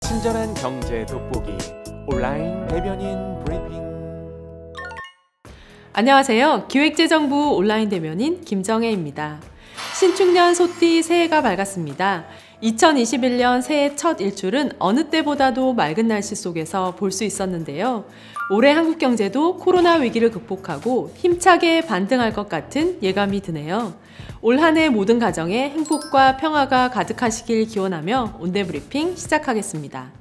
친절한 경제 돋보기 온라인 대변인 브리핑. 안녕하세요. 기획재정부 온라인 대변인 김정혜입니다. 신축년 소띠 새해가 밝았습니다. 2021년 새해 첫 일출은 어느 때보다도 맑은 날씨 속에서 볼 수 있었는데요. 올해 한국 경제도 코로나 위기를 극복하고 힘차게 반등할 것 같은 예감이 드네요. 올 한 해 모든 가정에 행복과 평화가 가득하시길 기원하며 온대브리핑 시작하겠습니다.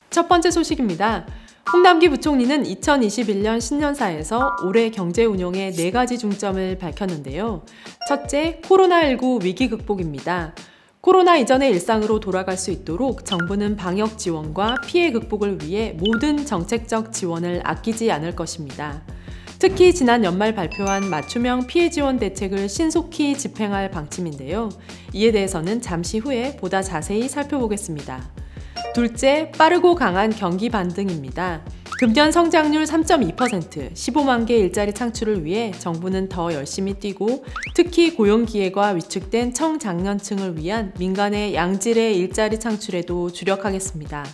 첫 번째 소식입니다. 홍남기 부총리는 2021년 신년사에서 올해 경제 운용의 4가지 중점을 밝혔는데요. 첫째, 코로나19 위기 극복입니다. 코로나 이전의 일상으로 돌아갈 수 있도록 정부는 방역 지원과 피해 극복을 위해 모든 정책적 지원을 아끼지 않을 것입니다. 특히 지난 연말 발표한 맞춤형 피해 지원 대책을 신속히 집행할 방침인데요. 이에 대해서는 잠시 후에 보다 자세히 살펴보겠습니다. 둘째, 빠르고 강한 경기 반등입니다. 금년 성장률 3.2%, 15만 개 일자리 창출을 위해 정부는 더 열심히 뛰고 특히 고용기회가 위축된 청장년층을 위한 민간의 양질의 일자리 창출에도 주력하겠습니다.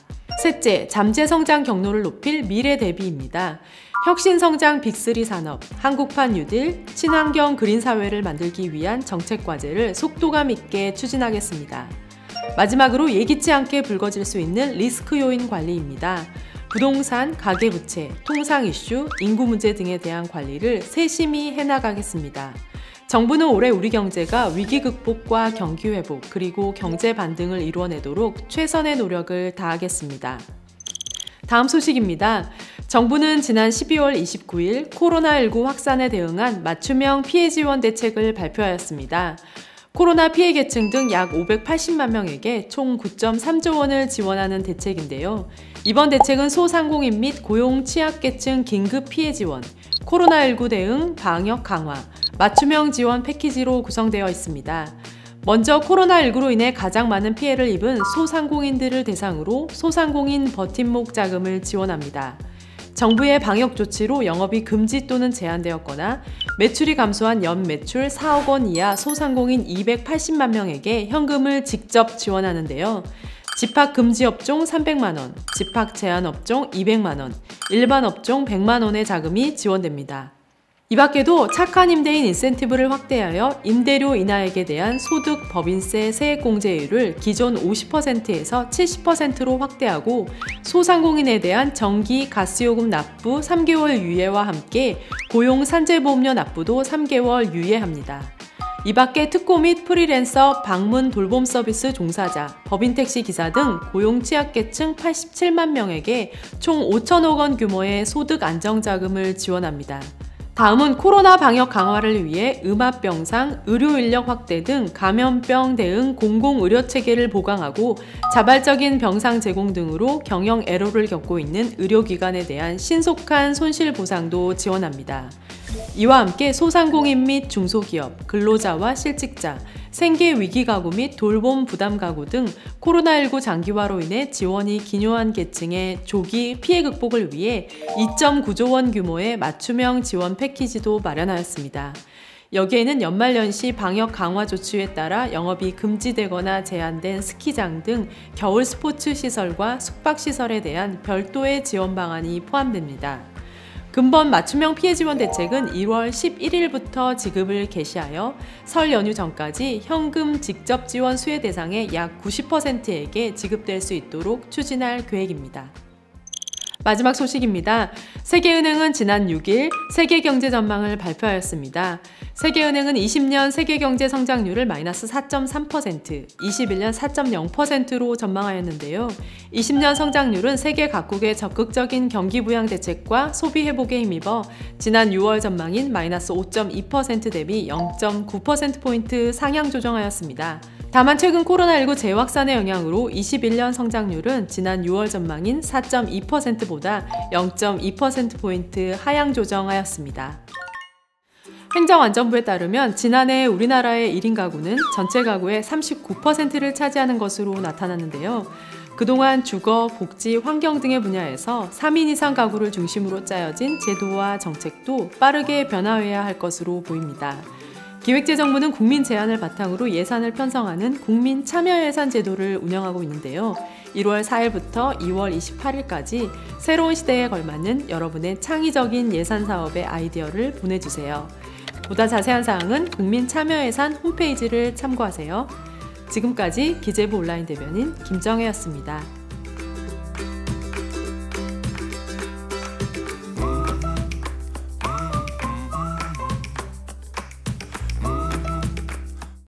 셋째, 잠재 성장 경로를 높일 미래 대비입니다. 혁신성장 빅3 산업, 한국판 뉴딜, 친환경 그린 사회를 만들기 위한 정책 과제를 속도감 있게 추진하겠습니다. 마지막으로 예기치 않게 불거질 수 있는 리스크 요인 관리입니다. 부동산, 가계부채, 통상 이슈, 인구 문제 등에 대한 관리를 세심히 해나가겠습니다. 정부는 올해 우리 경제가 위기 극복과 경기 회복, 그리고 경제 반등을 이루어내도록 최선의 노력을 다하겠습니다. 다음 소식입니다. 정부는 지난 12월 29일 코로나19 확산에 대응한 맞춤형 피해 지원 대책을 발표하였습니다. 코로나 피해 계층 등 약 580만 명에게 총 9.3조 원을 지원하는 대책인데요. 이번 대책은 소상공인 및 고용 취약계층 긴급 피해 지원, 코로나19 대응, 방역 강화, 맞춤형 지원 패키지로 구성되어 있습니다. 먼저 코로나19로 인해 가장 많은 피해를 입은 소상공인들을 대상으로 소상공인 버팀목 자금을 지원합니다. 정부의 방역 조치로 영업이 금지 또는 제한되었거나 매출이 감소한 연 매출 4억 원 이하 소상공인 280만 명에게 현금을 직접 지원하는데요. 집합 금지 업종 300만 원, 집합 제한 업종 200만 원, 일반 업종 100만 원의 자금이 지원됩니다. 이 밖에도 착한 임대인 인센티브를 확대하여 임대료 인하액에 대한 소득 법인세 세액공제율을 기존 50%에서 70%로 확대하고 소상공인에 대한 전기, 가스요금 납부 3개월 유예와 함께 고용 산재보험료 납부도 3개월 유예합니다. 이 밖에 특고 및 프리랜서, 방문 돌봄 서비스 종사자, 법인택시 기사 등 고용 취약계층 87만 명에게 총 5천억 원 규모의 소득 안정자금을 지원합니다. 다음은 코로나 방역 강화를 위해 음압병상, 의료인력 확대 등 감염병 대응 공공의료체계를 보강하고 자발적인 병상 제공 등으로 경영 애로를 겪고 있는 의료기관에 대한 신속한 손실보상도 지원합니다. 이와 함께 소상공인 및 중소기업, 근로자와 실직자, 생계위기가구 및 돌봄 부담가구 등 코로나19 장기화로 인해 지원이 기요한 계층의 조기 피해 극복을 위해 2.9조 원 규모의 맞춤형 지원 패키지도 마련하였습니다. 여기에는 연말연시 방역 강화 조치에 따라 영업이 금지되거나 제한된 스키장 등 겨울 스포츠 시설과 숙박시설에 대한 별도의 지원 방안이 포함됩니다. 금번 맞춤형 피해 지원 대책은 1월 11일부터 지급을 개시하여 설 연휴 전까지 현금 직접 지원 수혜 대상의 약 90%에게 지급될 수 있도록 추진할 계획입니다. 마지막 소식입니다. 세계은행은 지난 6일 세계 경제 전망을 발표하였습니다. 세계은행은 20년 세계 경제 성장률을 마이너스 4.3%, 21년 4.0%로 전망하였는데요. 20년 성장률은 세계 각국의 적극적인 경기 부양 대책과 소비 회복에 힘입어 지난 6월 전망인 마이너스 5.2% 대비 0.9%포인트 상향 조정하였습니다. 다만 최근 코로나19 재확산의 영향으로 21년 성장률은 지난 6월 전망인 4.2%보다 0.2%포인트 하향 조정하였습니다. 행정안전부에 따르면 지난해 우리나라의 1인 가구는 전체 가구의 39%를 차지하는 것으로 나타났는데요. 그동안 주거, 복지, 환경 등의 분야에서 3인 이상 가구를 중심으로 짜여진 제도와 정책도 빠르게 변화해야 할 것으로 보입니다. 기획재정부는 국민 제안을 바탕으로 예산을 편성하는 국민 참여 예산 제도를 운영하고 있는데요. 1월 4일부터 2월 28일까지 새로운 시대에 걸맞는 여러분의 창의적인 예산 사업의 아이디어를 보내주세요. 보다 자세한 사항은 국민참여예산 홈페이지를 참고하세요. 지금까지 기재부 온라인 대변인 김정혜였습니다.